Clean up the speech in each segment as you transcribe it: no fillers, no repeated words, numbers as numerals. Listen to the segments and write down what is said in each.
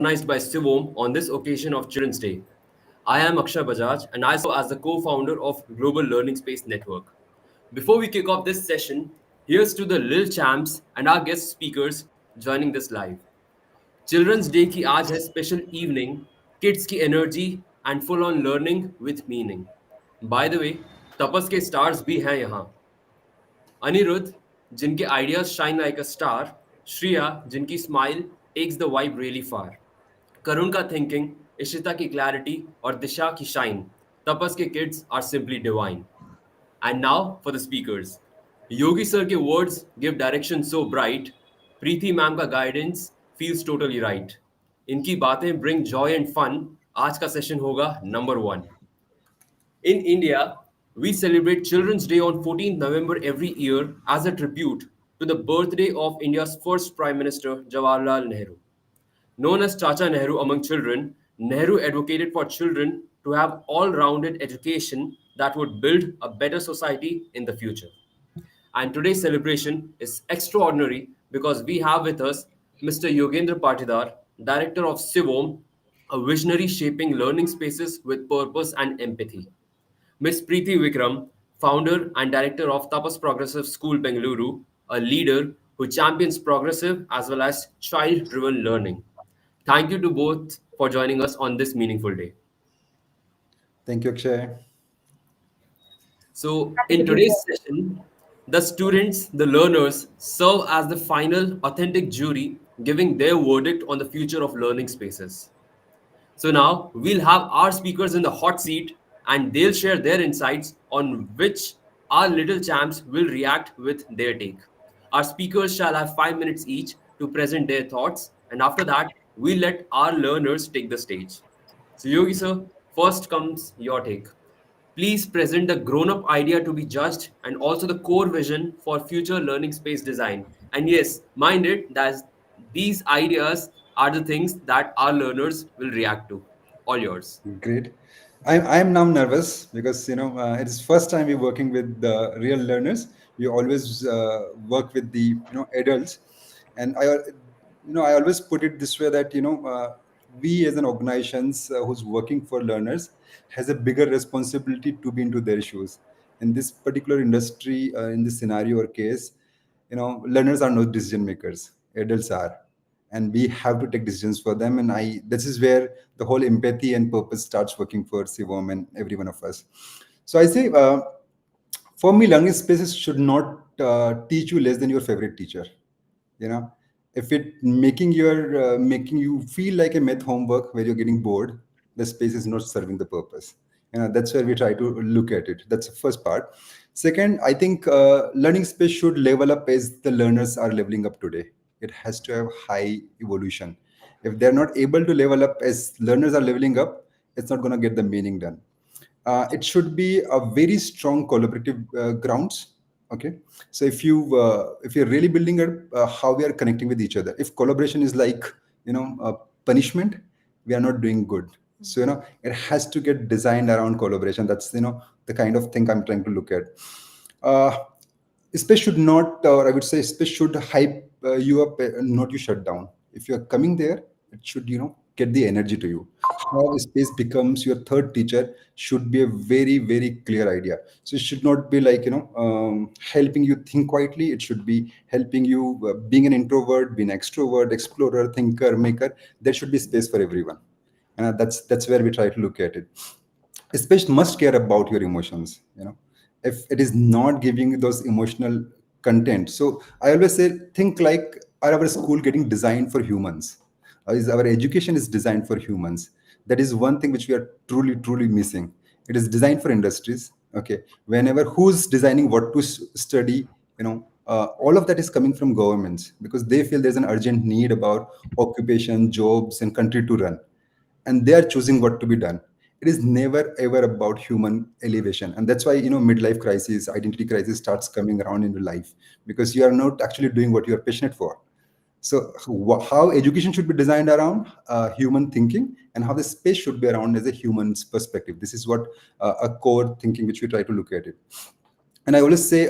organized by CIVOM on this occasion of Children's Day. I am Akshay Bajaj and I serve as the co-founder of Global Learning Space Network. Before we kick off this session, here's to the Lil Champs and our guest speakers joining this live. Children's Day की आज है special evening kids की energy and full on learning with meaning by the way Tapas के stars भी हैं यहाँ अनिरुद्ध जिनके ideas shine like a star Shriya जिनकी smile takes the vibe really far Karun का थिंकिंग इशिता की क्लैरिटी और दिशा की शाइन तपस के kids are simply divine And now for the speakers. Yogi sir के words give direction so bright. Preeti ma'am का guidance feels totally right. इनकी बातें bring joy and fun. आज का session होगा number 1. In India, we celebrate Children's Day on 14th November every year as a tribute to the birthday of India's first Prime Minister Jawaharlal Nehru. Known as Chacha Nehru among children, Nehru advocated for children to have all-rounded education that would build a better society in the future. And today's celebration is extraordinary because we have with us Mr. Yogendra Patidar, Director of CIVOM, a visionary shaping learning spaces with purpose and empathy. Ms. Preeti Vickram, founder and director of Tapas Progressive School, Bengaluru, a leader who champions progressive as well as child-driven learning. Thank you to both for joining us on this meaningful day. Thank you, Akshay. So, in today's session, the students, the learners, serve as the final authentic jury giving their verdict on the future of learning spaces. So, now we'll have our speakers in the hot seat and they'll share their insights on which our little champs will react with their take. Our speakers shall have 5 minutes each to present their thoughts, and after that, we'll let our learners take the stage. So, Yogi sir, first comes your take. Please present the grown up idea to be judged and also the core vision for future learning space design. And yes, mind it that these ideas are the things that our learners will react to. All yours. Great. I am now nervous because it is first time we're working with the real learners. We always work with the adults, and I always put it this way that we as an organizations who's working for learners has a bigger responsibility to be into their shoes. In this particular industry, in this scenario or case, learners are not decision makers. Adults are, and we have to take decisions for them. And this is where the whole empathy and purpose starts working for CIVOM and every one of us. So I say, for me, learning spaces should not teach you less than your favorite teacher. If it making you feel like a math homework where you're getting bored, the space is not serving the purpose. That's where we try to look at it. That's the first part. Second, I think learning space should level up as the learners are leveling up today. It has to have high evolution. If they're not able to level up as learners are leveling up, it's not going to get the meaning done. It should be a very strong collaborative grounds. Okay, so if you're really building how we are connecting with each other. If collaboration is like punishment, we are not doing good. So it has to get designed around collaboration. That's the kind of thing I'm trying to look at. Space should not, or I would say, space should hype you up, not you shut down. If you're coming there, it should get the energy to you. How space becomes your third teacher should be a very, very clear idea. So it should not be like helping you think quietly. It should be helping you being an introvert, being an extrovert, explorer, thinker, maker. There should be space for everyone, and that's where we try to look at it. Space must care about your emotions. If it is not giving you those emotional content, so I always say, think like, are our school getting designed for humans? Is our education is designed for humans? That is one thing which we are truly missing. It is designed for industries. Okay, whenever who's designing what to study, all of that is coming from governments because they feel there's an urgent need about occupation, jobs, and country to run, and they are choosing what to be done. It is never ever about human elevation, and that's why midlife crisis, identity crisis starts coming around in your life because you are not actually doing what you are passionate for. So how education should be designed around human thinking, and how the space should be around as a human's perspective. This is what a core thinking which we try to look at it. And I always say,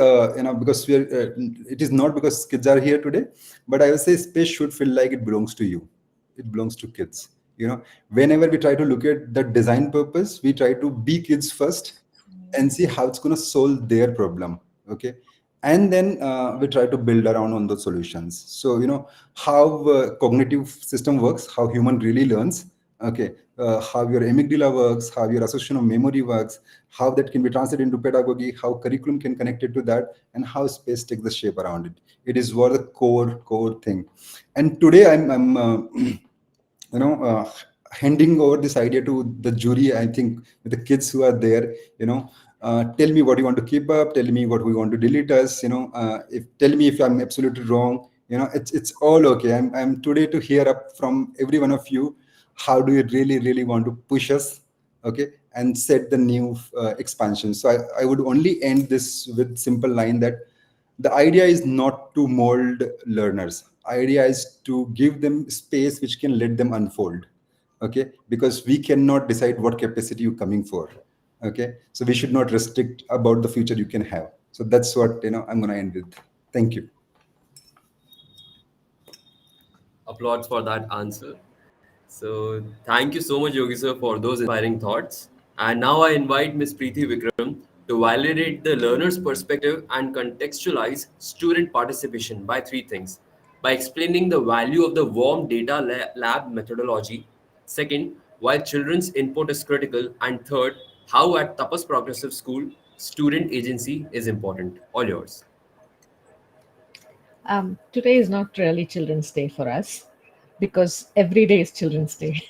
because it is not because kids are here today, but I will say space should feel like it belongs to you. it belongs to kids. Whenever we try to look at the design purpose, we try to be kids first and see how it's going to solve their problem. Okay. And then we try to build around on those solutions. So how cognitive system works, how human really learns. Okay. How your amygdala works, how your association of memory works, how that can be translated into pedagogy, how curriculum can connect it to that, and how space takes the shape around it. It is what the core thing. And today I'm handing over this idea to the jury. I think with the kids who are there, tell me what you want to keep up, tell me what we want to delete us, if tell me if I'm absolutely wrong. It's all okay. I'm today to hear up from every one of you. How do you really want to push us? Okay. And set the new expansion. So I would only end this with simple line that the idea is not to mold learners. Idea is to give them space which can let them unfold. Okay. Because we cannot decide what capacity you're coming for. Okay. So we should not restrict about the future you can have. So that's what I'm going to end with. Thank you. Applauds for that answer. So thank you so much, Yogi sir, for those inspiring thoughts. And now I invite Ms. Preeti Vickram to validate the learner's perspective and contextualize student participation by three things. By explaining the value of the warm data lab methodology. Second, why children's input is critical. And third, how at Tapas Progressive School, student agency is important. All yours. Today is not really Children's Day for us because every day is Children's Day.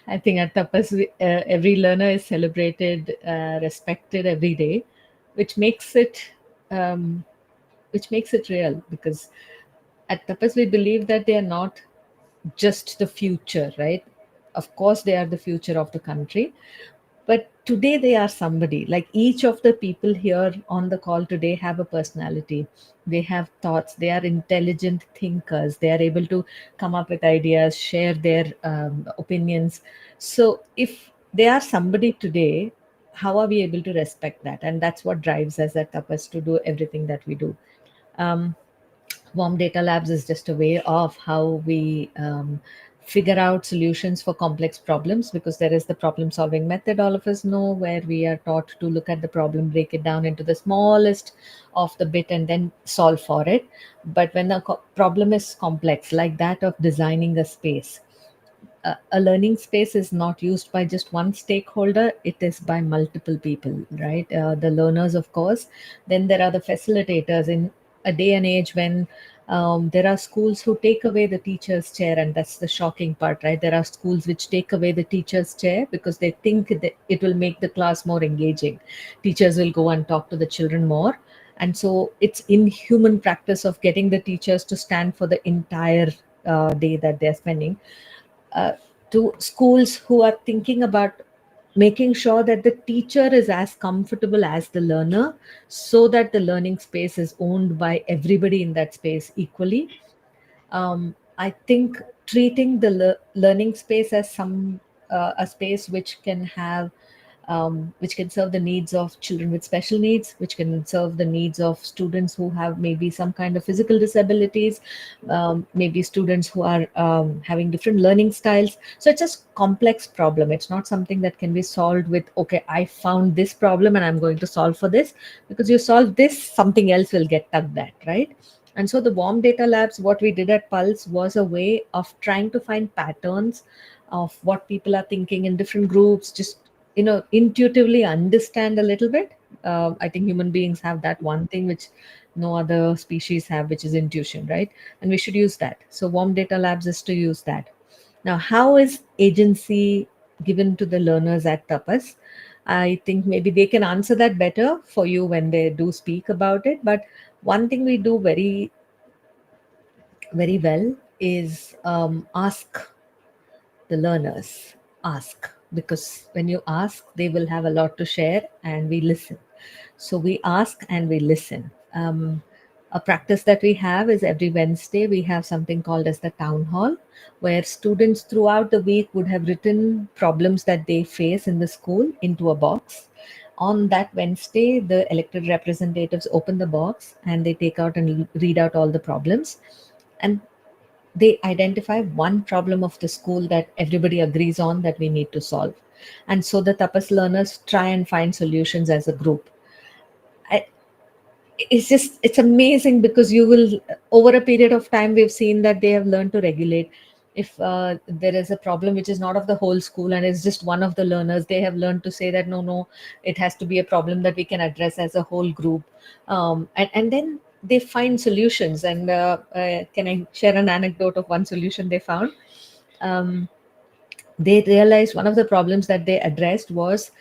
I think at Tapas, every learner is celebrated, respected every day, which makes it um, which makes it real. Because at Tapas we believe that they are not just the future, right? Of course, they are the future of the country, but today they are somebody. Like each of the people here on the call today have a personality. They have thoughts. They are intelligent thinkers. They are able to come up with ideas, share their opinions. So if they are somebody today, how are we able to respect that? And that's what drives us at Tapas to do everything that we do. um, Warm Data Labs is just a way of how we figure out solutions for complex problems, because there is the problem solving method, all of us know, where we are taught to look at the problem, break it down into the smallest of the bit, and then solve for it. But when the problem is complex, like that of designing a space, a learning space is not used by just one stakeholder, it is by multiple people, right? The learners, of course. Then there are the facilitators. In a day and age when there are schools who take away the teacher's chair, and that's the shocking part, right? There are schools which take away the teacher's chair because they think that it will make the class more engaging. Teachers will go and talk to the children more. And so it's inhuman practice of getting the teachers to stand for the entire day that they're spending. uh, to schools who are thinking about making sure that the teacher is as comfortable as the learner, so that the learning space is owned by everybody in that space equally. I think treating the learning space as some a space which can serve the needs of children with special needs, which can serve the needs of students who have maybe some kind of physical disabilities, maybe students who are having different learning styles. So it's a complex problem. It's not something that can be solved with, okay, I found this problem and I'm going to solve for this. Because you solve this, something else will get tugged at, right? And so the warm data labs, what we did at Pulse was a way of trying to find patterns of what people are thinking in different groups, just intuitively understand a little bit. I think human beings have that one thing which no other species have, which is intuition, right? And we should use that. So warm data labs is to use that. Now, how is agency given to the learners at Tapas? I think maybe they can answer that better for you when they do speak about it. But one thing we do very, very well is ask the learners. Ask, because when you ask, they will have a lot to share, and we listen. So we ask and we listen. A practice that we have is every Wednesday we have something called as the town hall, where students throughout the week would have written problems that they face in the school into a box. On that Wednesday, the elected representatives open the box and they take out and read out all the problems. And they identify one problem of the school that everybody agrees on that we need to solve. And so the tapas learners try and find solutions as a group. I, it's amazing because you will, over a period of time, we've seen that they have learned to regulate. If there is a problem which is not of the whole school and it's just one of the learners, they have learned to say that no, it has to be a problem that we can address as a whole group. And then they find solutions. And can I share an anecdote of one solution they found? um, they realized one of the problems that they addressed was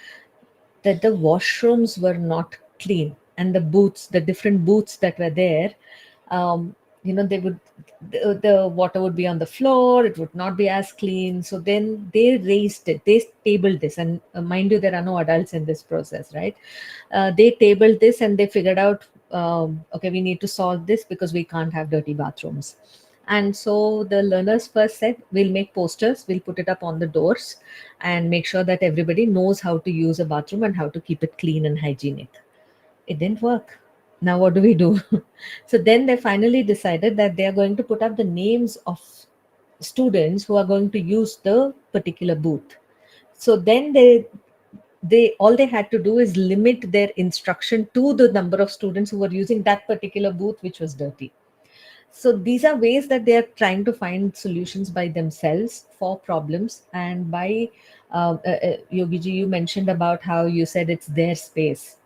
that the washrooms were not clean, and the booths, the different booths that were there, they would, the water would be on the floor, it would not be as clean. So then they raised it, they tabled this, and mind you, there are no adults in this process, right? They tabled this and they figured out, okay, we need to solve this because we can't have dirty bathrooms. And so the learners first said, we'll make posters, we'll put it up on the doors and make sure that everybody knows how to use a bathroom and how to keep it clean and hygienic. It didn't work. Now what do we do? So then they finally decided that they are going to put up the names of students who are going to use the particular booth. So then they all they had to do is limit their instruction to the number of students who were using that particular booth which was dirty. So these are ways that they are trying to find solutions by themselves for problems. And by Yogiji, you mentioned about how you said it's their space.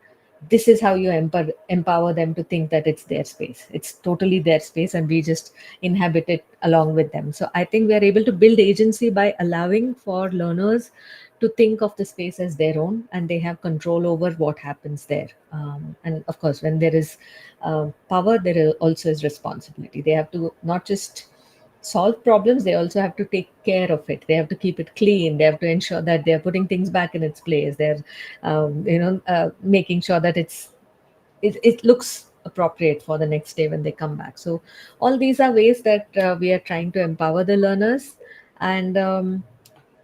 This is how you empower them to think that it's their space. It's totally their space, and we just inhabit it along with them. So I think we are able to build agency by allowing for learners to think of the space as their own, and they have control over what happens there. And of course, when there is power, also is responsibility. They have to not just solve problems, they also have to take care of it. They have to keep it clean, they have to ensure that they're putting things back in its place, they're making sure that it looks appropriate for the next day when they come back. So all these are ways that we are trying to empower the learners. And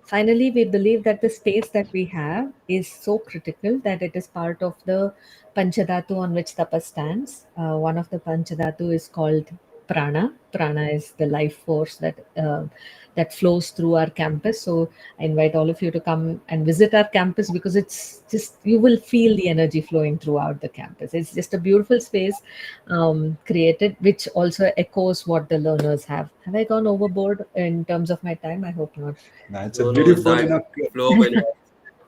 finally, we believe that the space that we have is so critical that it is part of the Panchadhatu on which Tapas stands. One of the Panchadhatu is called Prana. Prana is the life force that flows through our campus. So I invite all of you to come and visit our campus, because it's just, you will feel the energy flowing throughout the campus. It's just a beautiful space created, which also echoes what the learners have. Have I gone overboard in terms of my time? I hope not. Now, it's a No, no, beautiful, that flow of energy,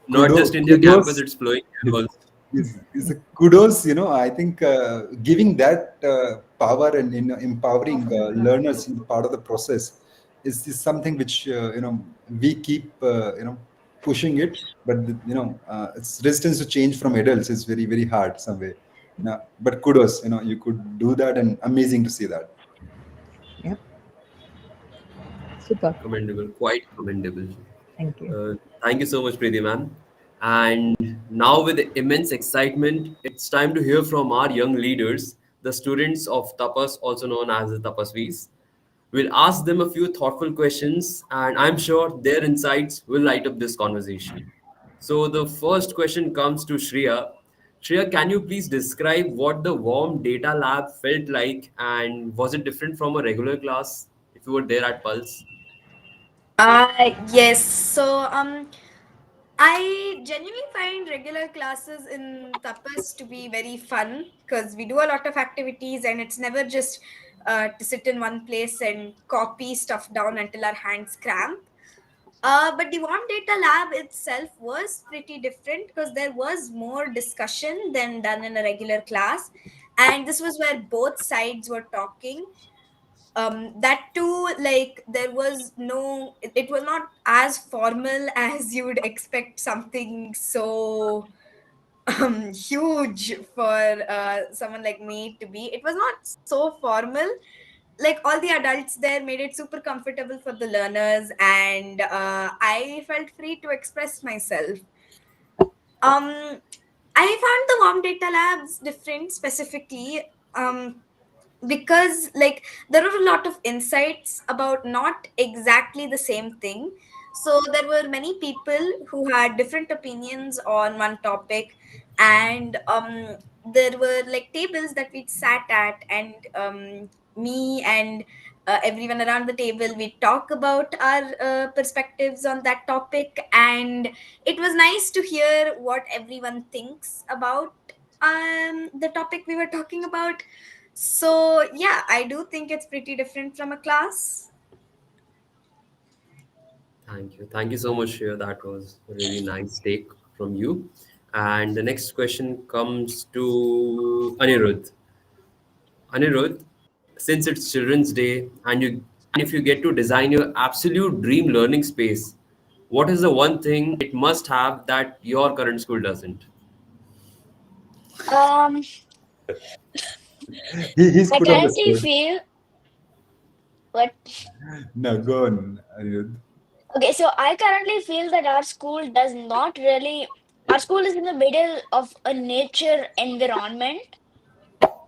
not kudos, just in your campus, kudos it's flowing here is, also. is a kudos. I think giving that power and empowering learners in part of the process is something which we keep pushing it, but its resistance to change from adults is very very hard some way. But kudos, you could do that, and amazing to see that. Yep. Super. Commendable, quite commendable. Thank you. Thank you so much, Preeti ma'am. And now, with immense excitement, it's time to hear from our young leaders, the students of Tapas, also known as the Tapasvis. We'll ask them a few thoughtful questions, and I'm sure their insights will light up this conversation. So, the first question comes to Shriya. Shriya, can you please describe what the warm data lab felt like, and was it different from a regular class if you were there at Pulse? Yes. I genuinely find regular classes in Tapas to be very fun because we do a lot of activities and it's never just to sit in one place and copy stuff down until our hands cramp. But the warm data lab itself was pretty different because there was more discussion than done in a regular class, and this was where both sides were talking. That too, like there was no, it was not as formal as you would expect something so huge for someone like me to be. It was not so formal. Like all the adults there made it super comfortable for the learners, and I felt free to express myself. um I found the warm data labs different specifically because like there were a lot of insights about not exactly the same thing. So there were many people who had different opinions on one topic, and there were like tables that we sat at, and me and everyone around the table. We talk about our perspectives on that topic, and it was nice to hear what everyone thinks about the topic we were talking about. So yeah, I do think it's pretty different from a class. Thank you. Thank you so much, Shriya. That was a really nice take from you. And the next question comes to Anirudh. Anirudh, since it's Children's Day and if you get to design your absolute dream learning space, what is the one thing it must have that your current school doesn't? Um, He's I put on the currently spot. feel what. No, go on, Anirudh. Okay, so I currently feel that our school does not really. Our school is in the middle of a nature environment,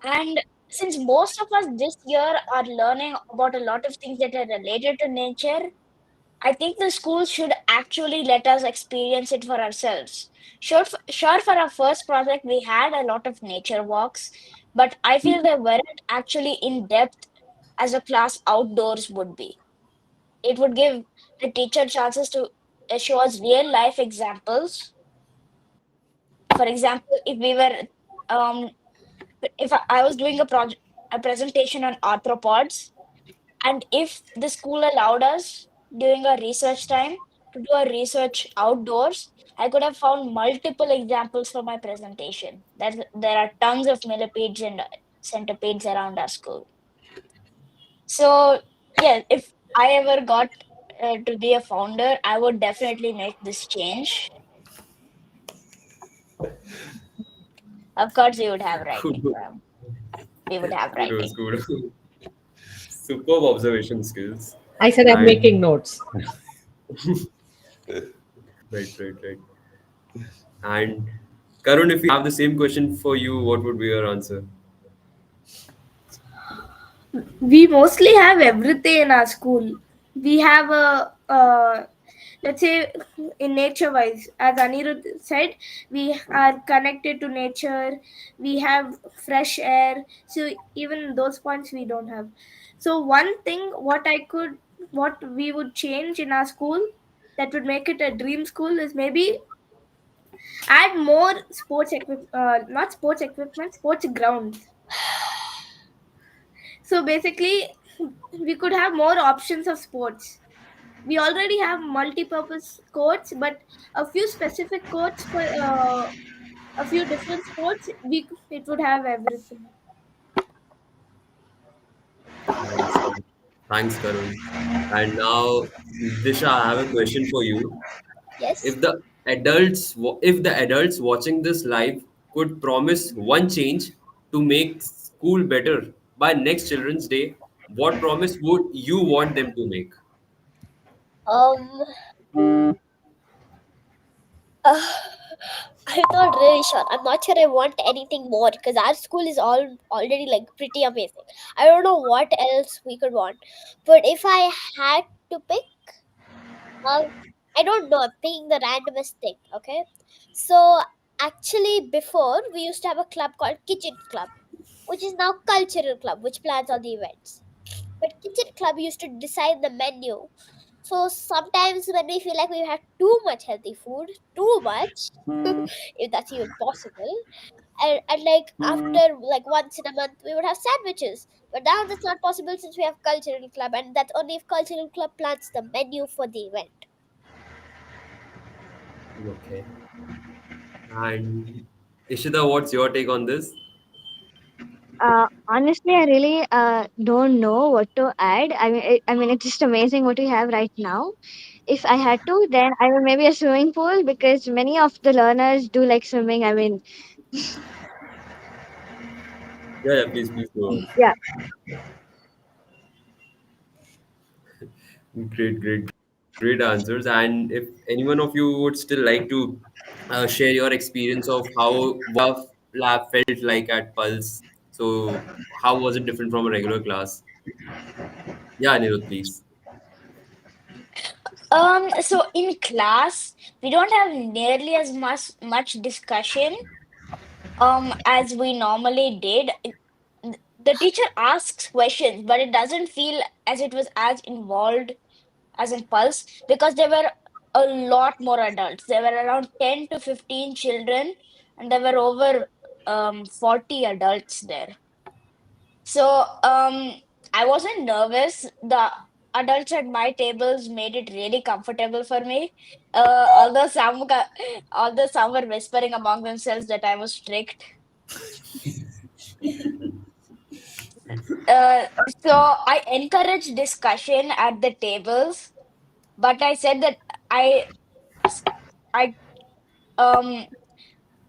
and since most of us this year are learning about a lot of things that are related to nature, I think the school should actually let us experience it for ourselves. Sure, for our first project, we had a lot of nature walks, but I feel they weren't actually in depth as a class outdoors would be. It would give the teacher chances to show us real life examples. For example, if we were, um, if I was doing a presentation on arthropods, and if the school allowed us during our research time to do a research outdoors, I could have found multiple examples for my presentation. There are tons of millipedes and centipedes around our school. So, yeah, if I ever got to be a founder, I would definitely make this change. Of course, we would have writing. We would have Kudos, writing. kudos. Superb observation skills. I said I'm And making notes. right, right, right. And Karun, if we have the same question for you, what would be your answer? We mostly have everything in our school. We have a let's say in nature wise, as Anirudh said, we are connected to nature. We have fresh air. So even those points we don't have. So one thing what we would change in our school that would make it a dream school is maybe add more not sports equipment, sports grounds. So basically, we could have more options of sports. We already have multi-purpose courts, but a few specific courts for a few different sports, it would have everything. Thanks, Karun. Thanks, Karun. And now, Disha, I have a question for you. Yes. If the adults watching this live could promise one change to make school better by next Children's Day, what promise would you want them to make? Um, uh, I'm not really sure. I'm not sure I want anything more because our school is all already like pretty amazing. I don't know what else we could want. But if I had to pick, um, I don't know. I'm picking the randomest thing. Okay, so actually, before we used to have a club called Kitchen Club, which is now Cultural Club, which plans all the events. But Kitchen Club used to decide the menu. So sometimes when we feel like we have too much healthy food, too much, if that's even possible, and like after like once in a month we would have sandwiches. But now that's not possible since we have Cultural Club, and that's only if Cultural Club plans the menu for the event. Okay. And Ishita, what's your take on this? Honestly, I really don't know what to add. I mean, it's just amazing what we have right now. If I had to, then I will maybe a swimming pool because many of the learners do like swimming. I mean, Yeah, yeah, please go on. yeah. Great answers. And if any one of you would still like to share your experience of how what lab felt like at Pulse, so how was it different from a regular class? Yeah, Anirudh, please. So in class we don't have nearly as much discussion as we normally did. the teacher asks questions, but it doesn't feel as it was as involved as in Pulse because there were a lot more adults. There were around 10 to 15 children, and there were over 40 adults there. So I wasn't nervous. The adults at my tables made it really comfortable for me. Although some were whispering among themselves that I was strict. Uh, so I encouraged discussion at the tables, but I said that I I um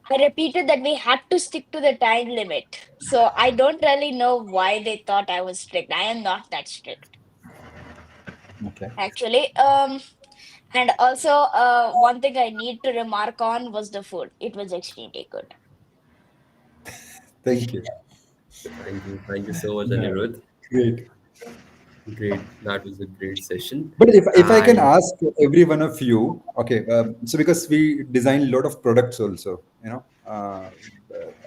I repeated that we had to stick to the time limit. So I don't really know why they thought I was strict. I am not that strict, Okay. actually. And also, one thing I need to remark on was the food. It was extremely good. Thank you. Thank you so much, Yeah. Anirudh. Great. Great. That was a great session. But if I can And ask every one of you, okay, so because we design a lot of products also,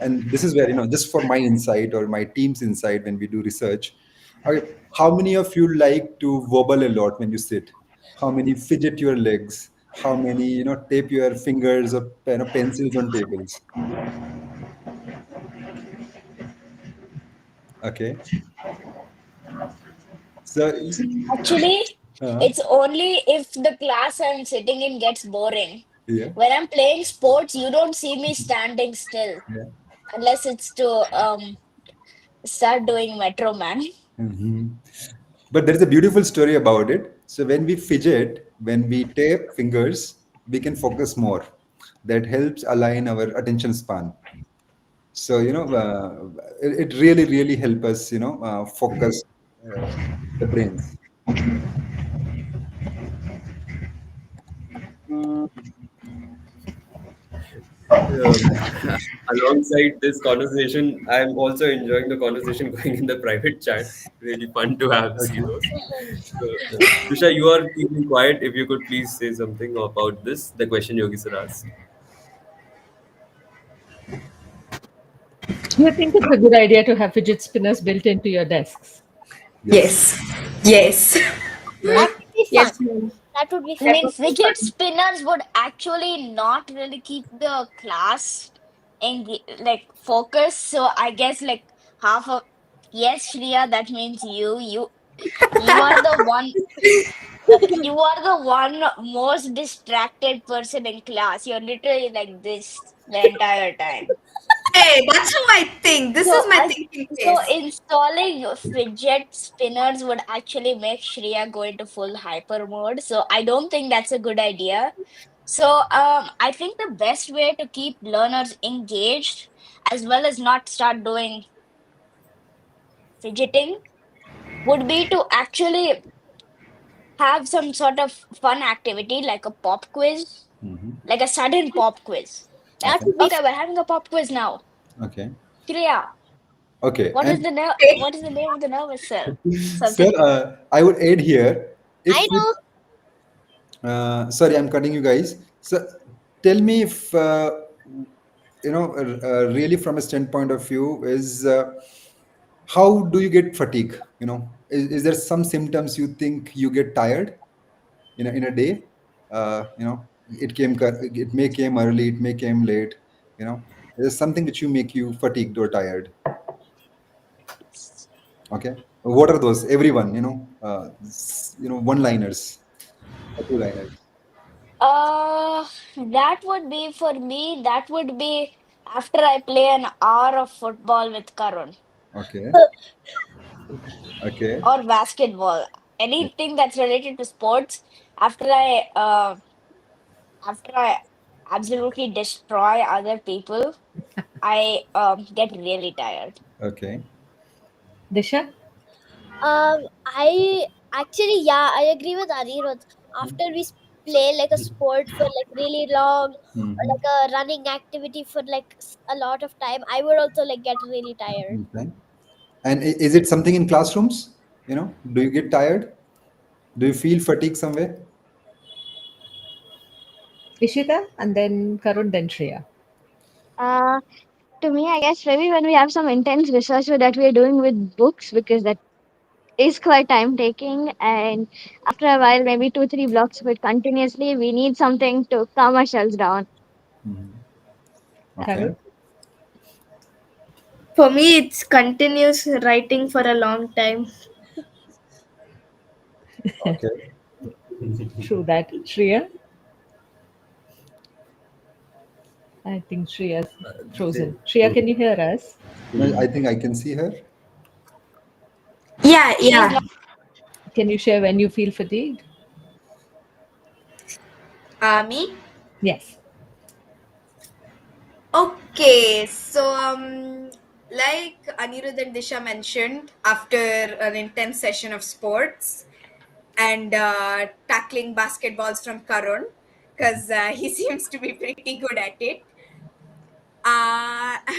and this is where, just for my insight or my team's insight when we do research, okay, how many of you like to wobble a lot when you sit? How many fidget your legs? How many, tape your fingers or pencils on tables? Okay. So, Actually, uh, it's only if the class I'm sitting in gets boring. yeah. When I'm playing sports, you don't see me standing still Yeah. unless it's to start doing Metro Man. Mhm. But there is a beautiful story about it. So when we fidget, when we tape fingers, we can focus more. That helps align our attention span. So it really really help us focus the brains. um, alongside this conversation, I'm also enjoying the conversation going in the private chat. Really fun to have see Okay. those. So, Disha, you are keeping quiet. If you could please say something about this, the question Yogi sir asked. Do you think it's a good idea to have fidget spinners built into your desks? Yes. Yes. Yes. Right? That would be fun. Yes. That would be I fun. mean, fidget spinners would actually not really keep the class like focus. So I guess like half of yes, Shriya, that means you are the one. You are the one most distracted person in class. You're literally like this the entire time. Hey, that's how I think. This So, is my as thinking so phase. installing fidget spinners would actually make Shriya go into full hyper mode. So I don't think that's a good idea. So I think the best way to keep learners engaged as well as not start doing fidgeting would be to actually have some sort of fun activity like a pop quiz, Hmm. like a sudden pop quiz. Like, That Okay. would be okay, we're having a pop quiz now. Okay. Shriya, Okay. what is And the name? Okay. What is the name of the nervous cell? sir, Something. I would add here, I if we know. sorry, I'm cutting you guys. So tell me if really from a standpoint of view is how do you get fatigue? Is there some symptoms you think you get tired in a day? It may came early, it may came late. There's something which you make you fatigued or tired. Okay, what are those? Everyone, one liners, two liners. That would be for me. That would be after I play an hour of football with Karun Okay, okay. or basketball. Anything that's related to sports. After I absolutely destroy other people, I get really tired. Okay. Disha? I actually, yeah, I agree with Anirudh. After we play like a sport for like really long, or Hmm. like a running activity for like a lot of time, I would also like get really tired. Okay. And is it something in classrooms? Do you get tired? Do you feel fatigue somewhere? Ishita? And then Karun, then Shriya. Uh, To me, I guess maybe when we have some intense research that we are doing with books, because that is quite time taking, and after a while, maybe 2 3 blocks of it continuously, we need something to calm ourselves down. Mhm. Karun? Okay. For me, it's continuous writing for a long time. Okay. True that. Shriya? I think Shriya's Eh, frozen. Shriya, can you hear us? no, I think I can see her. Yeah, She is yeah. not. Can you share when you feel fatigued? Me? Yes. Okay, so like Anirudh and Disha mentioned, after an intense session of sports and tackling basketballs from Karun, because he seems to be pretty good at it.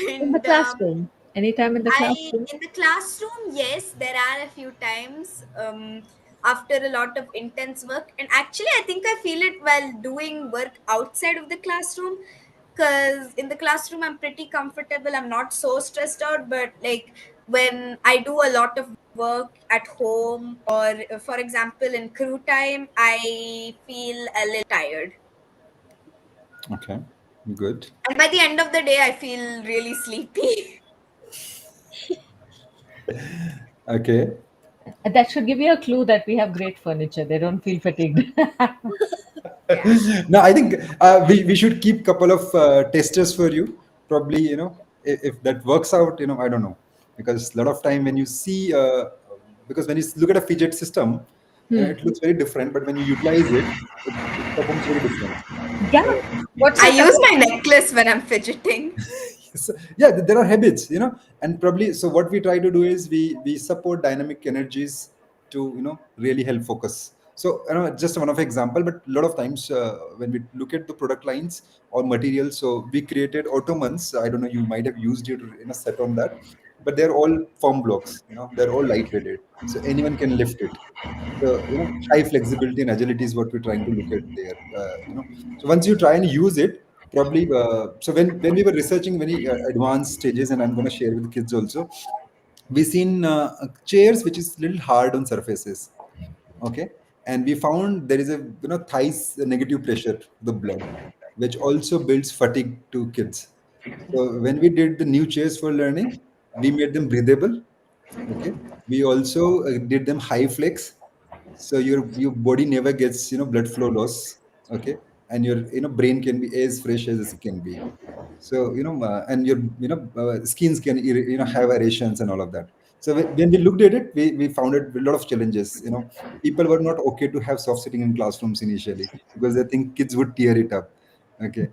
In the And classroom. Anytime in the I classroom? in the classroom, yes, there are a few times after a lot of intense work, and actually, I think I feel it while doing work outside of the classroom. Because in the classroom, I'm pretty comfortable. I'm not so stressed out, but like when I do a lot of work at home, or for example, in crew time, I feel a little tired. Okay. Good. And by the end of the day, I feel really sleepy. Okay. That should give you a clue that we have great furniture. They don't feel fatigued. Yeah. No, I think we should keep couple of testers for you. Probably, if that works out, I don't know, because a lot of time when you see, because when you look at a fidget system, Hmm. it looks very different, but when you utilize it, it performs very different. Yeah. So, What's I it use about? my necklace when I'm fidgeting. so, yeah, there are habits, and probably so what we try to do is we support dynamic energies to really help focus. So just one of example, but a lot of times when we look at the product lines or materials, so we created ottomans. I don't know, you might have used it in a set on that, but they're all foam blocks. They're all lightweighted, so anyone can lift it. So high flexibility and agility is what we're trying to look at there. So once you try and use it, probably. So when we were researching very advanced stages, and I'm going to share with the kids also, we seen chairs which is little hard on surfaces. Okay, and we found there is a thighs negative pressure to the blood, which also builds fatigue to kids. So when we did the new chairs for learning, we made them breathable. Okay, we also did them high flex, so your body never gets blood flow loss. Okay, and your brain can be as fresh as it can be. So and your skins can have aerations and all of that. So when we looked at it, we found it a lot of challenges. People were not okay to have soft sitting in classrooms initially because they think kids would tear it up. Okay.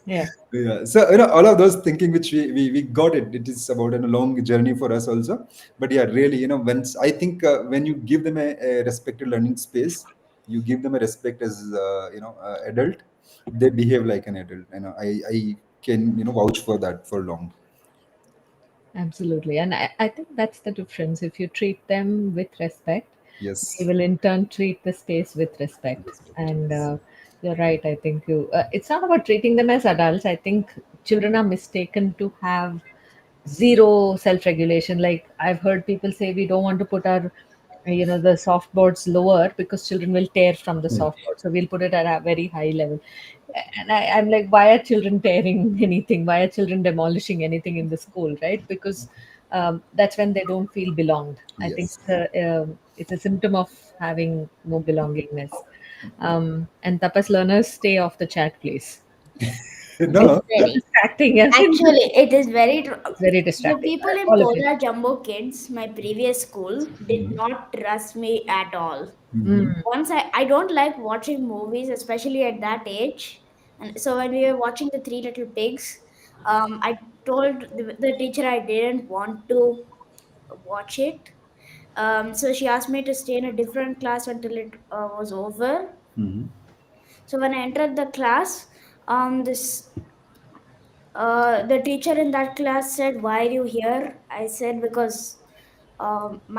Yeah. Yeah, so all of those thinking which we got it is about a long journey for us also. But yeah, really, once I think when you give them a respected learning space, you give them a respect as adult, they behave like an adult. I can vouch for that for long. Absolutely. And I think that's the difference. If you treat them with respect, they Yes. will in turn treat the space with respect. Respect, And yes. you're right. I think it's not about treating them as adults. I think children are mistaken to have zero self-regulation. Like I've heard people say we don't want to put our the softboards lower because children will tear from the Hmm. softboard, so we'll put it at a very high level. And I'm like, why are children tearing anything? Why are children demolishing anything in the school, right? Because that's when they don't feel belonged. I think Yes. it's a symptom of having no belongingness. And tapas, learners, stay off the chat, please. It's No. so Very. distracting. I mean, Actually, it is very it's very the distracting. people in All of you. Koda Jumbo Kids, my previous school, did not trust me at all. Mhm. Mm. Once I don't like watching movies, especially at that age. And so when we were watching the Three Little Pigs, I told the teacher I didn't want to watch it. So she asked me to stay in a different class until it was over. Mhm. So when I entered the class, this the teacher in that class said, "Why are you here?" I said, "Because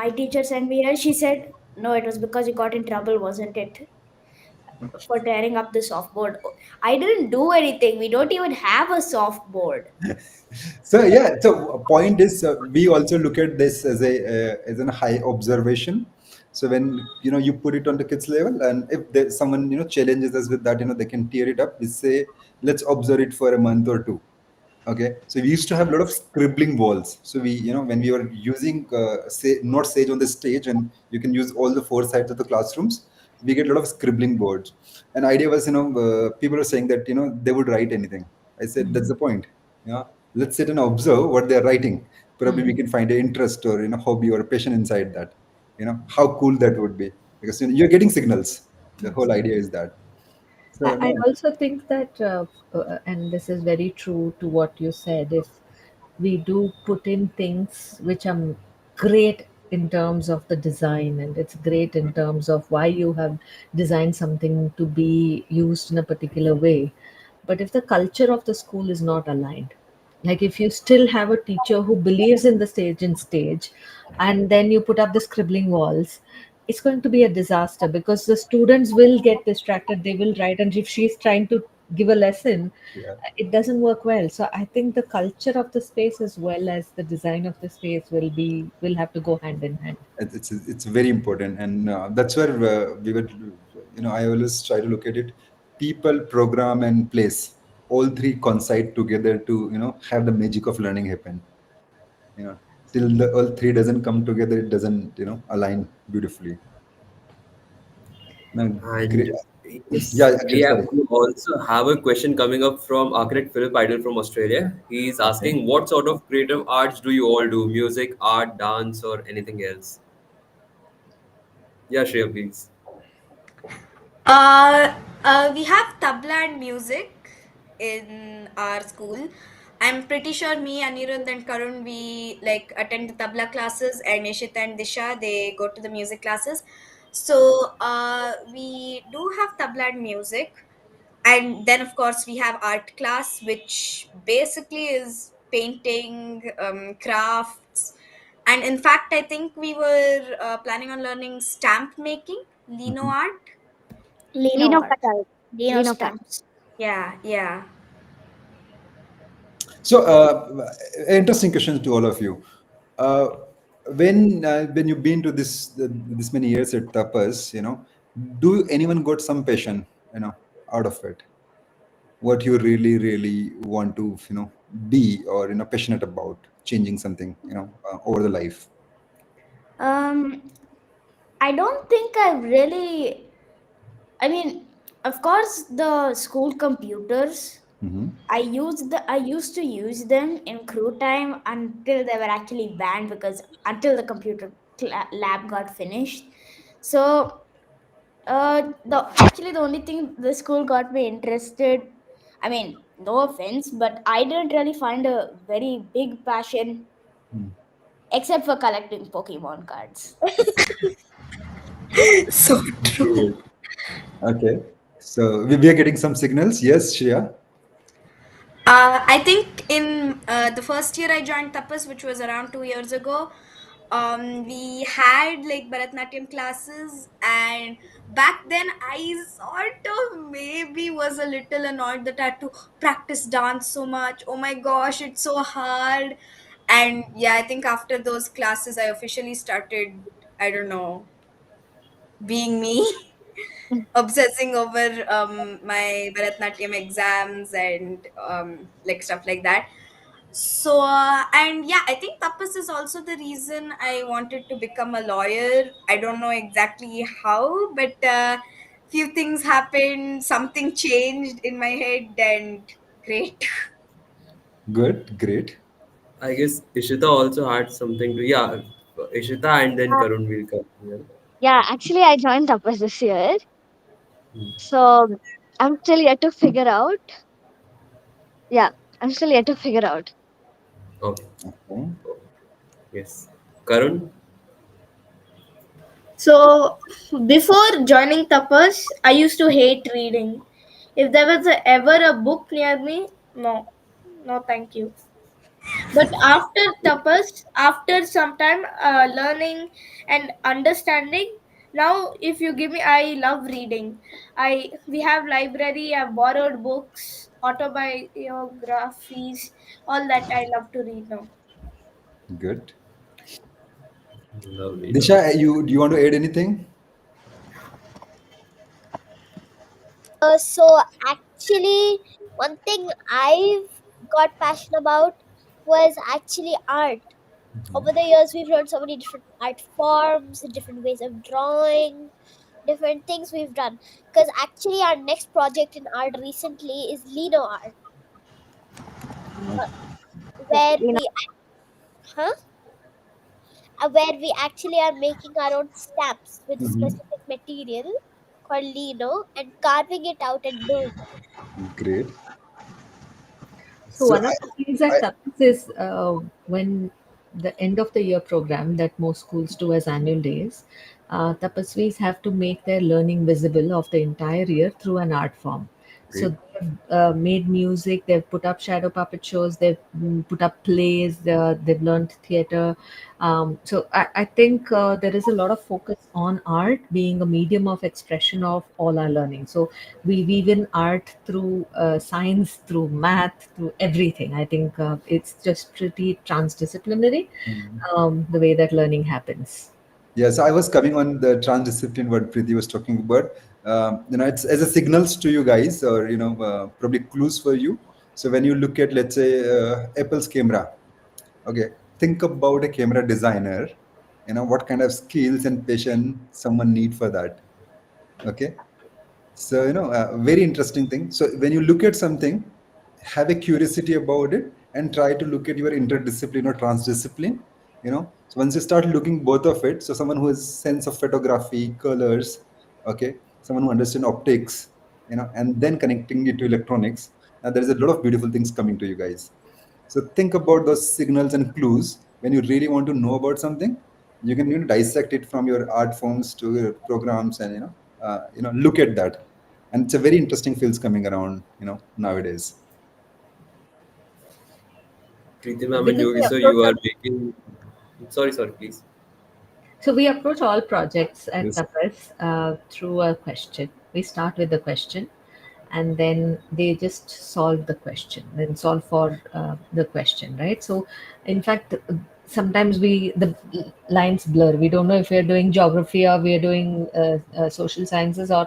my teacher sent me here." She said, "No, it was because you got in trouble, wasn't it?" for tearing up the softboard. I didn't do anything. We don't even have a softboard. So yeah, so point is we also look at this as a as an high observation. So when you put it on the kids level, and if there's someone challenges us with that, they can tear it up. We say let's observe it for a month or two. Okay, so we used to have a lot of scribbling walls. So we, when we were using say not Sage on the stage, and you can use all the four sides of the classrooms, we get a lot of scribbling boards. And idea was, people are saying that they would write anything. I said that's the point. Yeah, let's sit and observe what they're writing. Probably we can find an interest or hobby or a passion inside that. How cool that would be, because you're getting signals. The whole idea is that. So I no. also think that, and this is very true to what you said, if we do put in things which are great in terms of the design, and it's great in terms of why you have designed something to be used in a particular way. But if the culture of the school is not aligned, like if you still have a teacher who believes in the stage and stage, and then you put up the scribbling walls, it's going to be a disaster because the students will get distracted, they will write, and if she's trying to give a lesson, Yeah. it doesn't work well. So I think the culture of the space as well as the design of the space will have to go hand in hand. It's very important, and that's where we were. I always try to look at it: people, program, and place. All three coincide together to have the magic of learning happen. Till the all three doesn't come together, it doesn't align beautifully. Now, great. And Yeah, yes, actually, sorry. we also have a question coming up from architect Philip Idol from Australia. He's Okay. asking, what sort of creative arts do you all do? Music, art, dance, or anything else? Yeah, Shriya, please. Uh, we have tabla and music in our school. I'm pretty sure me, Anirudh, and Karun, we like attend the tabla classes, and Ishitha and Disha, they go to the music classes. So we do have tabla and music, and then of course we have art class, which basically is painting, crafts, and in fact, I think we were planning on learning stamp making, lino Mhm. art. Lino Lino art. Patal. Lino Lino Patal. stamps. Yeah, yeah. So, interesting question to all of you. Uh, when you've been to this many years at Tapas, do anyone got some passion, out of it? What you really, really want to, be or passionate about changing something, over the life. Um, I don't think I've really. I mean, of course, the school computers. Hmm. I used to use them in crew time until they were actually banned because until the lab got finished. So the only thing the school got me interested. I mean, no offense, but I didn't really find a very big passion except for collecting Pokemon cards. So true. Great. Okay. So we are getting some signals. Yes, Shreya. I think in the first year I joined Tapas, which was around 2 years ago, we had like Bharatnatyam classes, and back then I sort of maybe was a little annoyed that I had to practice dance so much. Oh my gosh, it's so hard. And yeah, I think after those classes, I officially started, I don't know, being me. Obsessing over my Bharatnatyam exams and like stuff like that. So, and yeah, I think tapas is also the reason I wanted to become a lawyer. I don't know exactly how, but few things happened, something changed in my head, and great. Good. Great. I guess Ishita also had something to, yeah, Ishita and then Karun will come. Yeah. Yeah, actually, I joined Tapas this year. So I'm still yet to figure out. Yeah, I'm still yet to figure out. Okay. Okay. Yes. Karun? So before joining Tapas, I used to hate reading. If there was ever a book near me, no, no, thank you. But after Tapas, after some time learning and understanding, Now if you give me, I love reading. We have library, I've borrowed books, autobiographies, all that I love to read now. Good. Lovely, lovely. Disha, do you want to add anything? So actually, one thing I've got passionate about was actually art. Over the years, we've learned so many different art forms, different ways of drawing, different things we've done. Because actually, our next project in art recently is Lino art, uh, where You know, we, huh? Where we actually are making our own stamps with a Hmm. specific material called Lino and carving it out and doing it. Great. So So one of the things I that happens is when the end of the year program that most schools do as annual days, tapasvis have to make their learning visible of the entire year through an art form. So great. they've made music, they've put up shadow puppet shows, they've put up plays, they've learned theater. So I think there is a lot of focus on art being a medium of expression of all our learning. So we weave in art through science, through math, through everything. I think it's just pretty transdisciplinary, Hmm. the way that learning happens. Yeah, so I was coming on the transdiscipline what Preeti was talking about. It's as a signals to you guys, or probably clues for you. So when you look at, let's say, Apple's camera, okay, think about a camera designer. What kind of skills and patience someone need for that. Okay, so very interesting thing. So when you look at something, have a curiosity about it and try to look at your interdiscipline or transdiscipline. So once you start looking both of it, so someone who has sense of photography, colors, okay, someone who understands optics, and then connecting it to electronics, there is a lot of beautiful things coming to you guys. So think about those signals and clues when you really want to know about something. You can dissect it from your art forms to your programs, and look at that. And it's a very interesting fields coming around nowadays. Preeti ma'am and Because Yogi we sir, approach you are making. Sorry, sorry, please. So we approach all projects at Yes. Tapas through a question. We start with the question, and then they just solve the question, then solve for the question, right? So, in fact, sometimes the lines blur. We don't know if we're doing geography or we're doing social sciences, or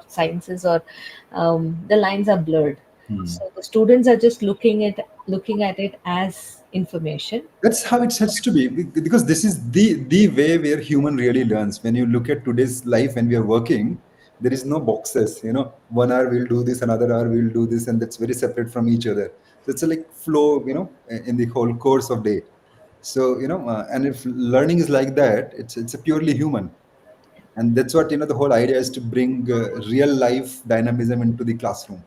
the lines are blurred. Hmm. So the students are just looking at it as information. That's how it has to be, because this is the way where human really learns. When you look at today's life, when we are working, there is no boxes. 1 hour we'll do this, another hour we'll do this, and that's very separate from each other. So it's a like flow, in the whole course of day. So and if learning is like that, it's a purely human. And that's what the whole idea is, to bring real life dynamism into the classroom.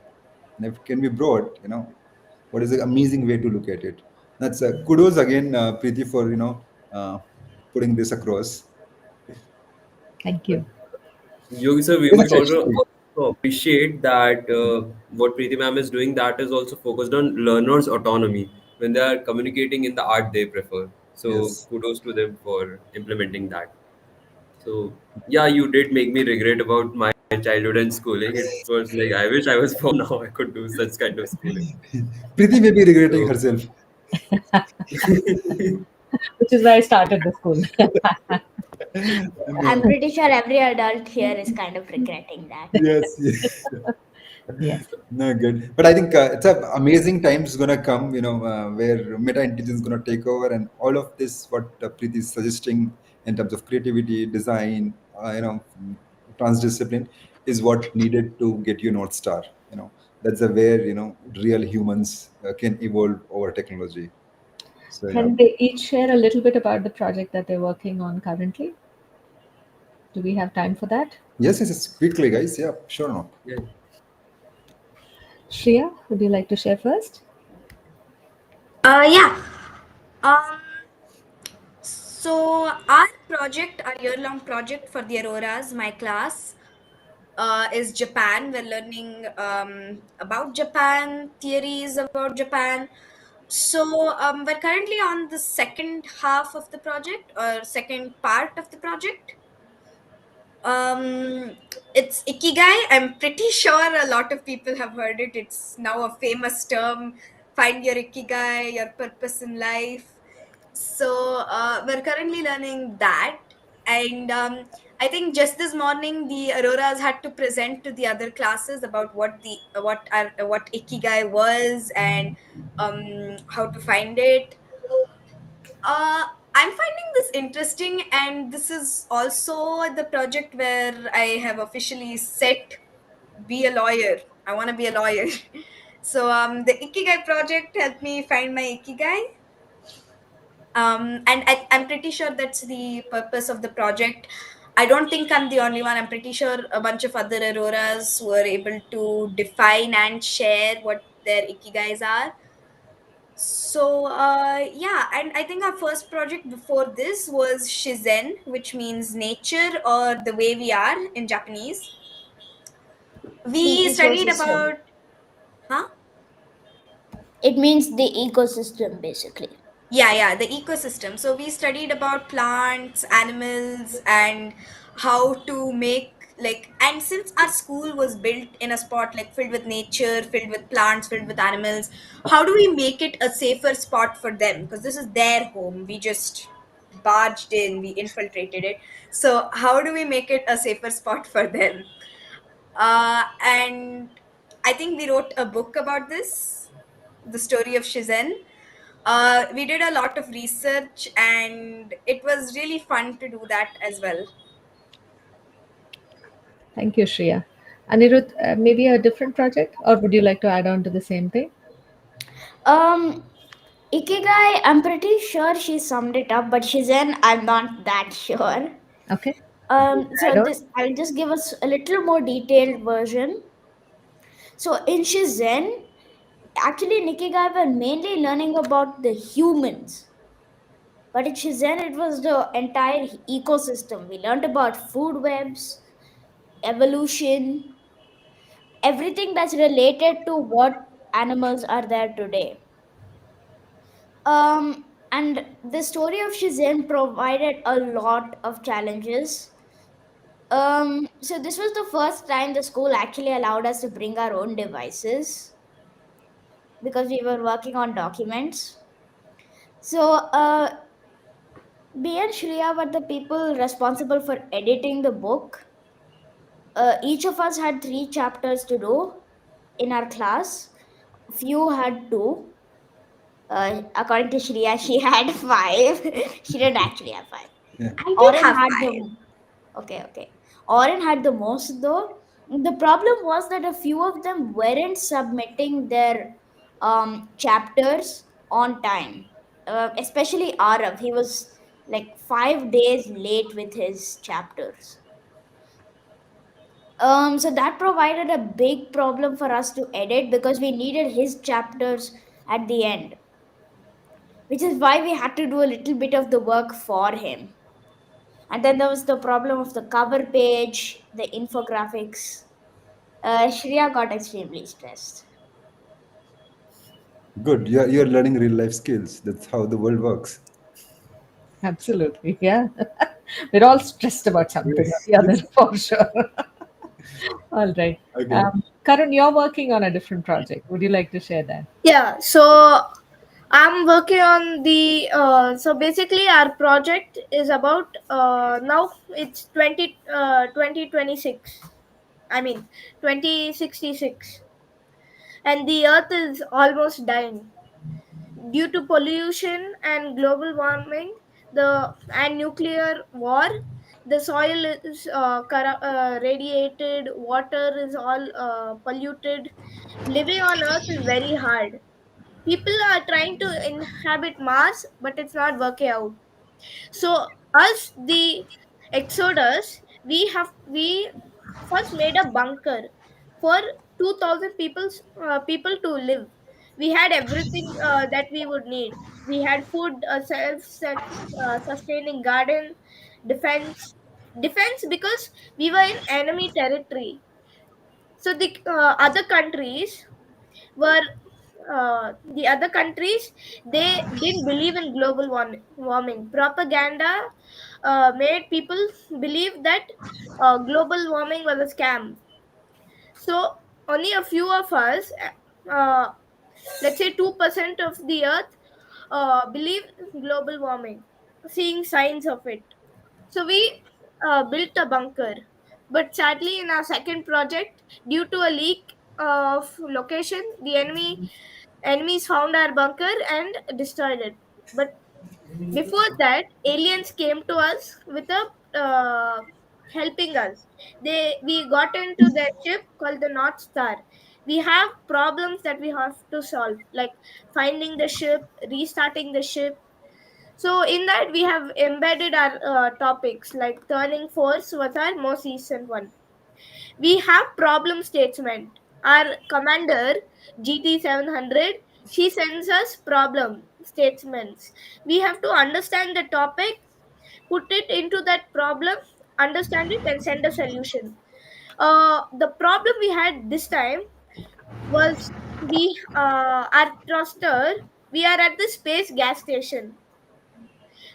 And if it can be brought, what is an amazing way to look at it. That's kudos again, Preeti, for uh, putting this across. Thank you. Yogi sir, we Yes, must also actually. appreciate that what Preeti ma'am is doing, that is also focused on learners' autonomy when they are communicating in the art they prefer. So Yes. kudos to them for implementing that. So yeah, you did make me regret about my childhood and schooling. It was like I wish I was born now. I could do such kind of schooling. Preeti may be regretting So herself. Which is why I started the school. I'm No. pretty sure every adult here is kind of regretting that. Yes. Yes. Yes. No, good. But I think it's a amazing times gonna come, where meta intelligence is gonna take over, and all of this, what Preeti is suggesting in terms of creativity, design, transdiscipline, is what needed to get you North Star. That's the where real humans can evolve over technology. So Can they each share a little bit about the project that they're working on currently? Do we have time for that? yes, yes, yes, quickly, guys. Yeah, sure, no. yeah, Shriya, would you like to share first? Yeah. Um, so our project, our year-long project for the Auroras, my class, is Japan. We're learning about Japan, theories about Japan. So we're currently on the second half of the project, or second part of the project. Um, it's ikigai. I'm pretty sure a lot of people have heard it. It's now a famous term. Find your ikigai, your purpose in life. So we're currently learning that, and I think just this morning the Auroras had to present to the other classes about what ikigai was and how to find it. I'm finding this interesting, and this is also the project where I have officially set be a lawyer. I want to be a lawyer. So the Ikigai project helped me find my Ikigai. And I'm pretty sure that's the purpose of the project. I don't think I'm the only one. I'm pretty sure a bunch of other Auroras were able to define and share what their Ikigais are. So yeah, and I think our first project before this was Shizen, which means nature or the way we are in Japanese. We The studied ecosystem. about, huh? It means the ecosystem, basically. Yeah, the ecosystem. So we studied about plants, animals, and how to make like, and since our school was built in a spot like filled with nature, filled with plants, filled with animals, how do we make it a safer spot for them? Because this is their home. We just barged in, we infiltrated it. So how do we make it a safer spot for them? And I think we wrote a book about this, the story of Shizen. We did a lot of research, and it was really fun to do that as well. Thank you, Shriya. Anirudh, maybe a different project, or would you like to add on to the same thing? Um, Ikigai, I'm pretty sure she summed it up, but Shizen, I'm not that sure. Okay, So add on. this I'll just give us a little more detailed version. So in Shizen, actually in Ikigai, we're mainly learning about the humans. But in Shizen, it was the entire ecosystem. We learned about food webs, evolution, everything that's related to what animals are there today. And the story of Shizen provided a lot of challenges. So this was the first time the school actually allowed us to bring our own devices because we were working on documents. So me and Shriya were the people responsible for editing the book. Each of us had 3 chapters to do in our class. Few had two. According to Shriya, she had five. She didn't actually have five. Yeah. I did Oren have had five. the okay. Oren had the most though. The problem was that a few of them weren't submitting their chapters on time. Especially Arav, he was like 5 days late with his chapters. So that provided a big problem for us to edit because we needed his chapters at the end, which is why we had to do a little bit of the work for him. And then there was the problem of the cover page, the infographics. Shriya got extremely stressed. Good. You're learning real life skills. That's how the world works. Absolutely, yeah. We're all stressed about something or Yes. the other Yes. for sure. All right. Okay. Karun, you're working on a different project. Would you like to share that? Yeah, so I'm working on the so basically our project is about now it's 2026. I mean 2066, and the earth is almost dying due to pollution and global warming, the and nuclear war. The soil is radiated, water is all polluted. Living on earth is very hard. People are trying to inhabit Mars, but it's not working out. So us, the Exodus, we first made a bunker for 2,000 people to live. We had everything that we would need. We had food, sustaining garden, defense, defense because we were in enemy territory. So were the other countries, they didn't believe in global warming propaganda. made people believe that global warming was a scam. So only a few of us, uh, let's say 2% of the earth, believe global warming, seeing signs of it. So we built a bunker. But sadly, in our second project, due to a leak of location, the enemies found our bunker and destroyed it. But before that, aliens came to us with a helping us. We got into their ship called the North Star. We have problems that we have to solve, like finding the ship, restarting the ship. So in that we have embedded our topics, like turning force was our most recent one. We have problem statement. Our commander GT 700, she sends us problem statements. We have to understand the topic, put it into that problem, understand it, and send a solution. The problem we had this time was our thruster. We are at the space gas station,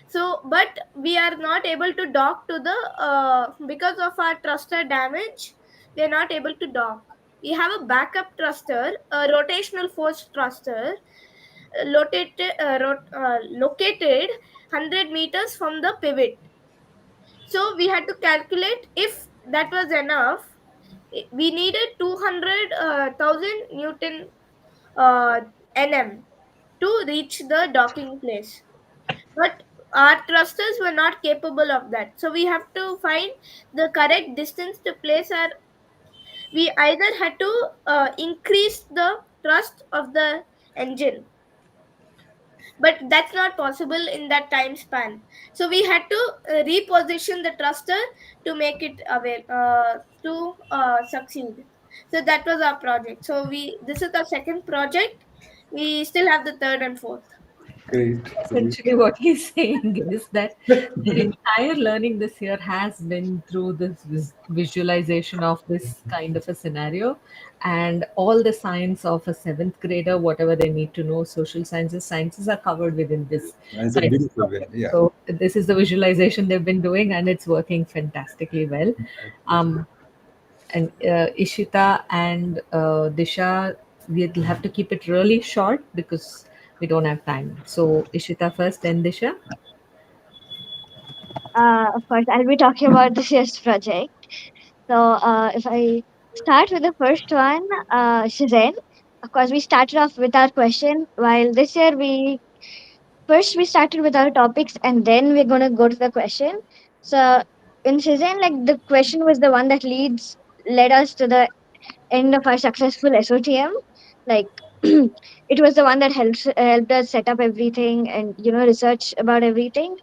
so but we are not able to dock to the because of our thruster damage. We are not able to dock. We have a backup thruster, a rotational force thruster, located 100 meters from the pivot. So we had to calculate if that was enough. We needed 200,000 newton uh, nm to reach the docking place, but our thrusters were not capable of that. So we have to find the correct distance to place our. We either had to increase the thrust of the engine, but that's not possible in that time span. So we had to reposition the thruster to make it to succeed. So that was our project. So we this is the second project. We still have the third and fourth. Great, great. Essentially, what he's saying is that their entire learning this year has been through this visualization of this kind of a scenario, and all the science of a seventh grader, whatever they need to know, sciences are covered within this And it's a kind of beautiful way. project. Yeah. So this is the visualization they've been doing, and it's working fantastically well. Um, and Ishita and Disha, we'll have to keep it really short because we don't have time. So Ishita first, then Disha. Of course, I'll be talking about this year's project. So, if I start with the first one, Shizen, of course, we started off with our question. While this year we started with our topics and then we're gonna go to the question. So, in Shizen, like the question was the one that led us to the end of our successful SOTM. Like, it was the one that helped us set up everything and research about everything.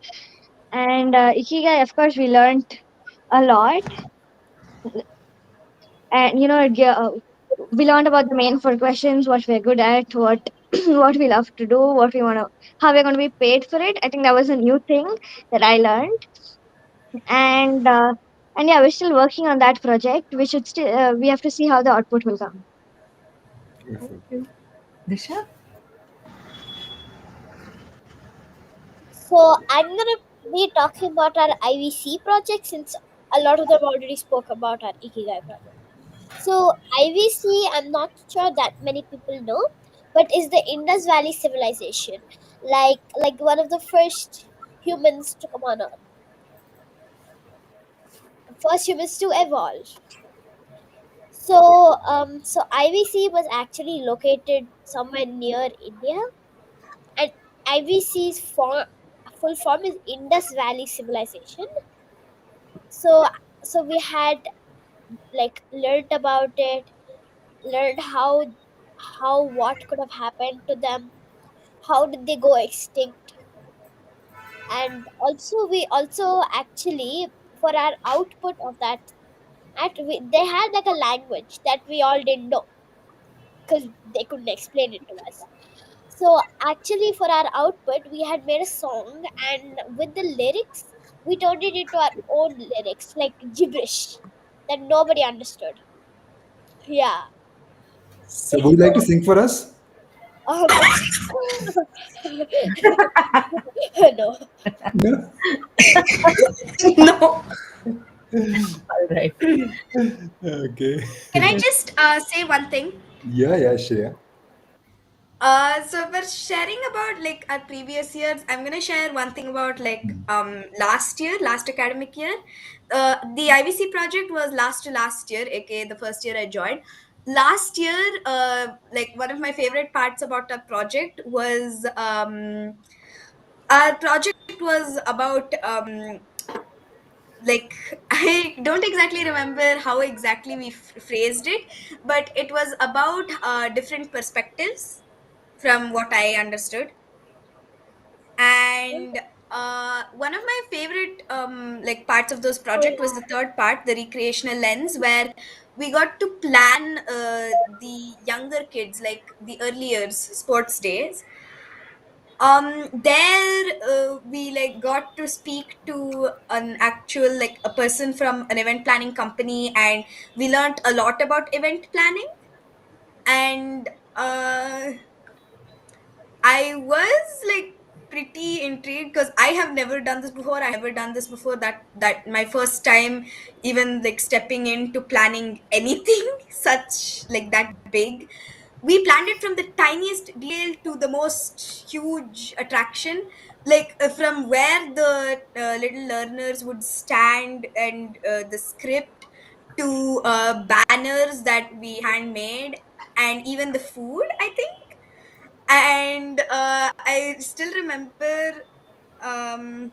And Ikigai, of course, we learned a lot, and we learned about the main four questions: what we're good at, what what we love to do, what we want to, how we're going to be paid for it. I think that was a new thing that I learned, and yeah, we're still working on that project. We have to see how the output will come. Thank Beautiful. you. Disha? So I'm gonna be talking about our IVC project since a lot of them already spoke about our Ikigai project. So IVC, I'm not sure that many people know, but is the Indus Valley civilization, like one of the first humans to come on Earth, first humans to evolve. So IVC was actually located somewhere near India, and IVC's full form is Indus Valley Civilization. So so we had like learned about it, learned how what could have happened to them, how did they go extinct, and also we also actually for our output of that they had like a language that we all didn't know because they couldn't explain it to us. So actually for our output we had made a song, and with the lyrics we turned it into our own lyrics, like gibberish that nobody understood. Yeah. So, would you like to sing for us? Um, no. No. No. All right. Okay. Can I just say one thing? Yeah, yeah, Shreya. So we're sharing about like our previous years. I'm gonna share one thing about like last year, last academic year. The IVC project was last year, aka the first year I joined. Last year, like one of my favorite parts about our project was our project was about like I don't exactly remember how exactly we phrased it, but it was about different perspectives from what I understood. And one of my favorite like parts of those project was the third part, the recreational lens, where we got to plan the younger kids, like the early years sports days. There we like got to speak to an actual like a person from an event planning company, and we learned a lot about event planning. And I was like pretty intrigued because I have never done this before. I never done this before. That my first time even like stepping into planning anything such like that big. We planned it from the tiniest detail to the most huge attraction, like from where the little learners would stand, and the script to banners that we handmade, and even the food, I think. And I still remember um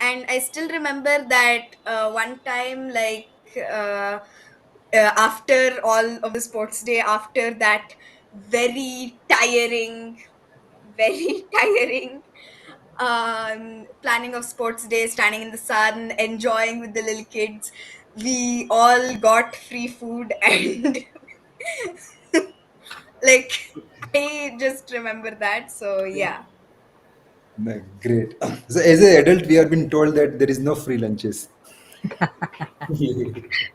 I still remember that one time, like uh, after all of the sports day, after that very tiring, very tiring planning of sports day, standing in the sun, enjoying with the little kids, we all got free food. And like I just remember that, so yeah. No, great. So, as an adult, we have been told that there is no free lunches.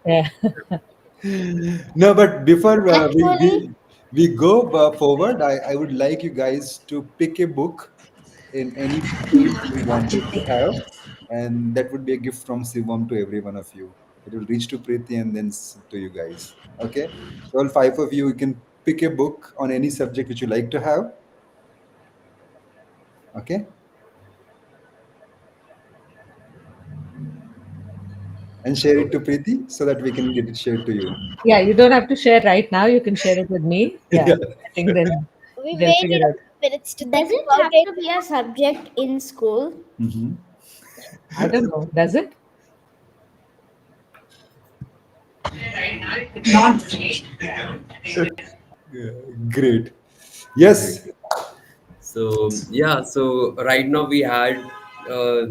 Yeah. No, but before Actually, we go forward, I would like you guys to pick a book in any page you wanted to have, and that would be a gift from CIVOM to every one of you. It will reach to Preeti and then to you guys. Okay, so all five of you, you can pick a book on any subject which you like to have. Okay, and share it to Preeti so that we can get it shared to you. Yeah, you don't have to share right now. You can share it with me. Yeah, Yeah. I think then We they'll waited figure a it. few minutes to does think it about have it. to be a subject in school? Mhm. I don't know. Does it? Yeah, great. Yes. So yeah, so right now we had uh,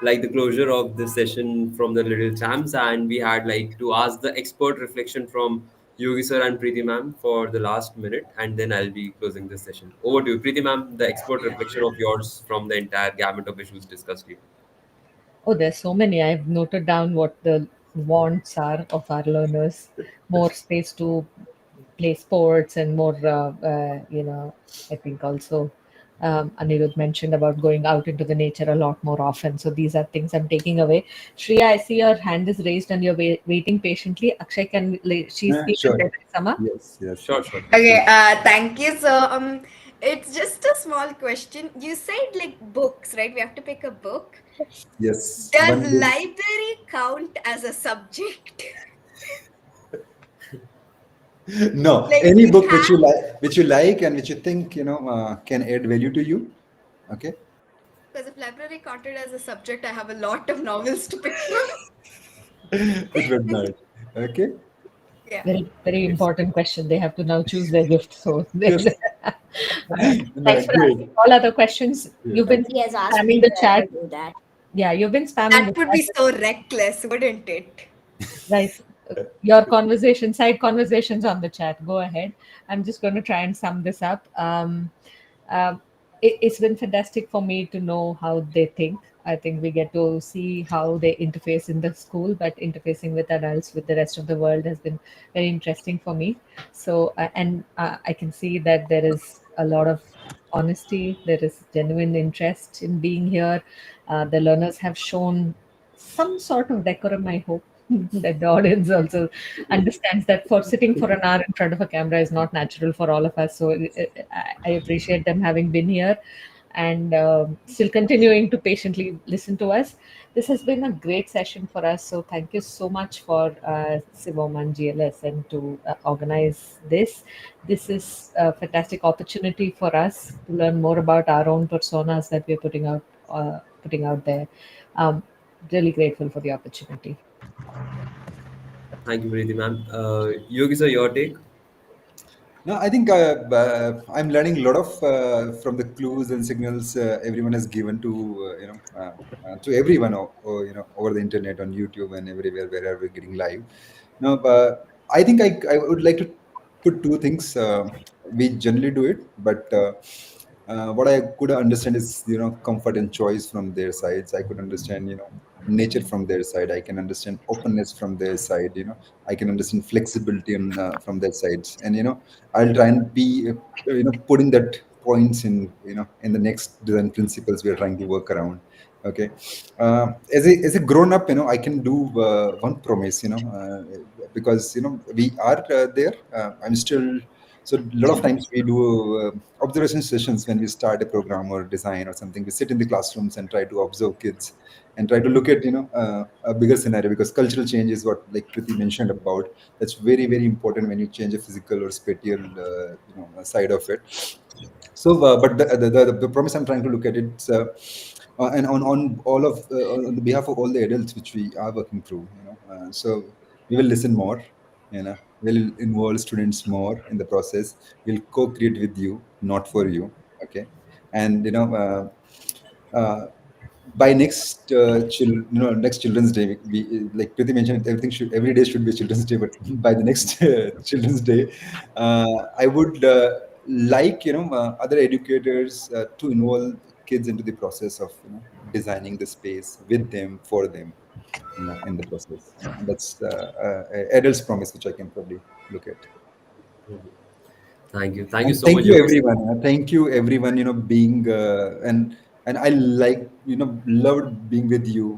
like the closure of the session from the Little Champs, and we had like to ask the expert reflection from Yogi sir and Preeti ma'am for the last minute, and then I'll be closing this session. Over to you, Preeti ma'am. The expert reflection of yours from the entire gamut of issues discussed here. Oh, there's so many. I've noted down what the wants are of our learners. More space to play sports and more, I think also Anirudh mentioned about going out into the nature a lot more often. So these are things I'm taking away. Shriya, I see your hand is raised and you're waiting patiently. Akshay, she Yeah, speak and sure. then Sama? Yes, yes, Sure, yes. sure. Okay, thank you. So, it's just a small question. You said like books, right? We have to pick a book. Yes. Does One book. library count as a subject? No, Like any we book have, which you like, and which you think can add value to you. Okay. because if library counted as a subject, I have a lot of novels to pick from. It would not. Okay. Yeah. Very, very Okay. important question. They have to now choose their gift. So, Yes. No, thanks for great. asking. All other questions, Yeah. you've been He has asked spamming me the to chat. ever do that. Yeah, you've been spamming That the would be chat. so reckless, wouldn't it? Right. Your conversation, side conversations on the chat. Go ahead. I'm just going to try and sum this up. It's been fantastic for me to know how they think. I think we get to see how they interface in the school, but interfacing with adults, with the rest of the world has been very interesting for me. So, I can see that there is a lot of honesty. There is genuine interest in being here. The learners have shown some sort of decorum, I hope. That the audience also understands that for sitting for an hour in front of a camera is not natural for all of us. So I appreciate them having been here and still continuing to patiently listen to us. This has been a great session for us. So thank you so much for CIVOM and GLSN to organize this. This is a fantastic opportunity for us to learn more about our own personas that we're putting out there. Um, really grateful for the opportunity. Thank you, Preeti ma'am. Yogi sir, your take? No, I think I'm learning a lot of from the clues and signals everyone has given to to everyone over the internet, on YouTube and everywhere wherever we're getting live. No, I think I would like to put two things. We generally do it, but what I could understand is comfort and choice from their sides. I could understand nature from their side. I can understand openness from their side. I can understand flexibility from their sides, and I'll try and be putting that points in the next design principles we are trying to work around. Okay, as a grown up, I can do one promise, because we are there. I'm still. So a lot of times we do observation sessions when we start a program or design or something. We sit in the classrooms and try to observe kids and try to look at a bigger scenario, because cultural change is what, like Kriti mentioned about. That's very, very important when you change a physical or spatial side of it. So, but the promise I'm trying to look at it, and on all of on the behalf of all the adults which we are working through, so we will listen more, we'll involve students more in the process. We'll co-create with you, not for you. Okay, and by next next Children's Day, we like Priti mentioned, every day should be Children's Day, but by the next Children's Day, I would like other educators to involve kids into the process of designing the space with them, for them, in the process. That's adults promise which I can probably look at. Thank you. Thank you And so much, thank you Yogi sir. everyone. Thank you everyone. Being and I like loved being with you.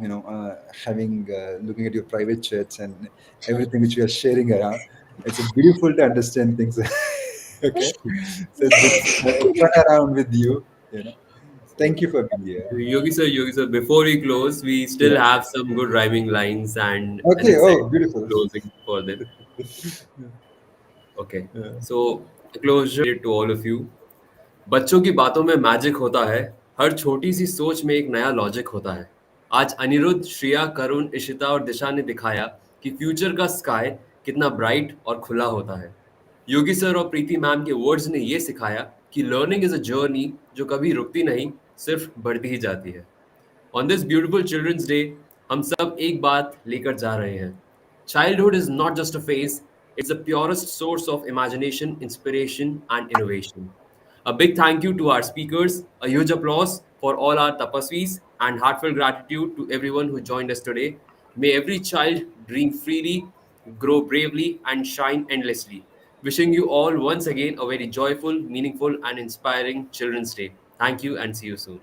Having looking at your private chats and everything which we are sharing around. It's beautiful to understand things. Okay, so it's been fun around with you. Thank you for being here. Yogi sir, before we close, we still Yeah. have some good rhyming lines and an Okay. exact Oh, beautiful. closing for them. Okay. Yeah. So, closure to all of you. बच्चों की बातों में magic होता है, हर छोटी सी सोच में एक नया लॉजिक होता है। आज अनिरुद्ध, श्रिया, करुण, इशिता और दिशा ने दिखाया कि फ्यूचर का स्काई कितना ब्राइट और खुला होता है। योगी सर और प्रीति मैम के वर्ड्स ने ये सिखाया कि लर्निंग इज अ जर्नी जो कभी रुकती नहीं, सिर्फ बढ़ती ही जाती है। On this beautiful children's day हम सब एक बात लेकर जा रहे हैं। Childhood is not just a phase, it's the purest source of imagination, inspiration, and innovation. A big thank you to our speakers, a huge applause for all our tapasvis, and heartfelt gratitude to everyone who joined us today. May every child dream freely, grow bravely, and shine endlessly. Wishing you all once again a very joyful, meaningful, and inspiring Children's Day. Thank you and see you soon.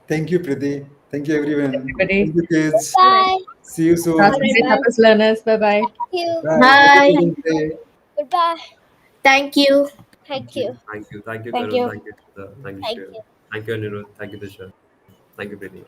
Thank you, Priti. Thank you, everyone. Everybody, Thank you, kids. Bye. See you have soon. a great Bye. Tapas learners. Bye bye. Thank you. Bye. Happy Bye. Children's Day. Goodbye. Thank you. Thank you. Thank you. Thank you, Thank Karun. you. Thank you, Ishitha. Thank you, Thank Shriya. you. Thank you, Anirudh. Thank you, Disha. Thank you, Preeti.